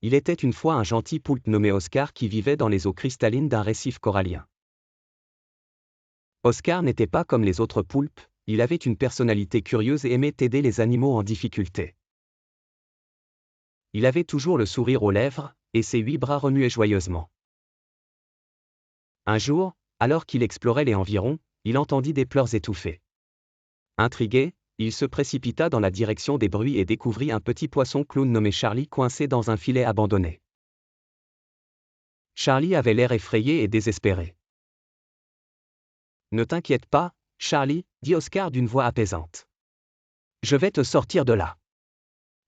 Il était une fois un gentil poulpe nommé Oscar qui vivait dans les eaux cristallines d'un récif corallien. Oscar n'était pas comme les autres poulpes, il avait une personnalité curieuse et aimait aider les animaux en difficulté. Il avait toujours le sourire aux lèvres, et ses 8 bras remuaient joyeusement. Un jour, alors qu'il explorait les environs, il entendit des pleurs étouffés. Intrigué, il se précipita dans la direction des bruits et découvrit un petit poisson clown nommé Charlie coincé dans un filet abandonné. Charlie avait l'air effrayé et désespéré. « Ne t'inquiète pas, Charlie, » dit Oscar d'une voix apaisante. « Je vais te sortir de là. »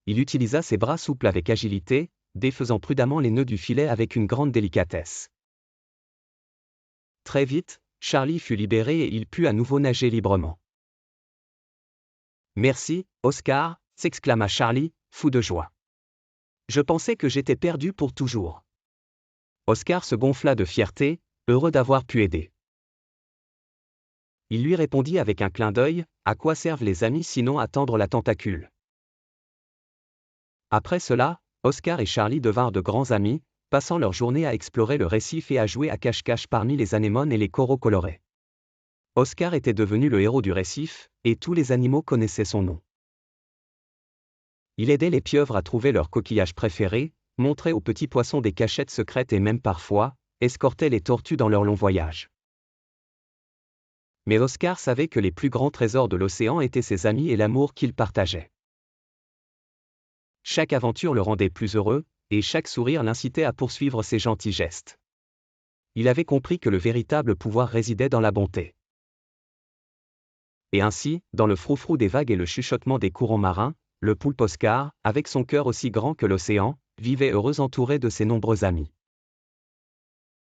Il utilisa ses bras souples avec agilité, défaisant prudemment les nœuds du filet avec une grande délicatesse. Très vite, Charlie fut libéré et il put à nouveau nager librement. « Merci, Oscar » s'exclama Charlie, fou de joie. « Je pensais que j'étais perdu pour toujours. » Oscar se gonfla de fierté, heureux d'avoir pu aider. Il lui répondit avec un clin d'œil, « À quoi servent les amis sinon à tendre la tentacule ?» Après cela, Oscar et Charlie devinrent de grands amis, passant leur journée à explorer le récif et à jouer à cache-cache parmi les anémones et les coraux colorés. Oscar était devenu le héros du récif, et tous les animaux connaissaient son nom. Il aidait les pieuvres à trouver leurs coquillages préférés, montrait aux petits poissons des cachettes secrètes et même parfois, escortait les tortues dans leurs longs voyages. Mais Oscar savait que les plus grands trésors de l'océan étaient ses amis et l'amour qu'ils partageaient. Chaque aventure le rendait plus heureux, et chaque sourire l'incitait à poursuivre ses gentils gestes. Il avait compris que le véritable pouvoir résidait dans la bonté. Et ainsi, dans le froufrou des vagues et le chuchotement des courants marins, le poulpe Oscar, avec son cœur aussi grand que l'océan, vivait heureux entouré de ses nombreux amis.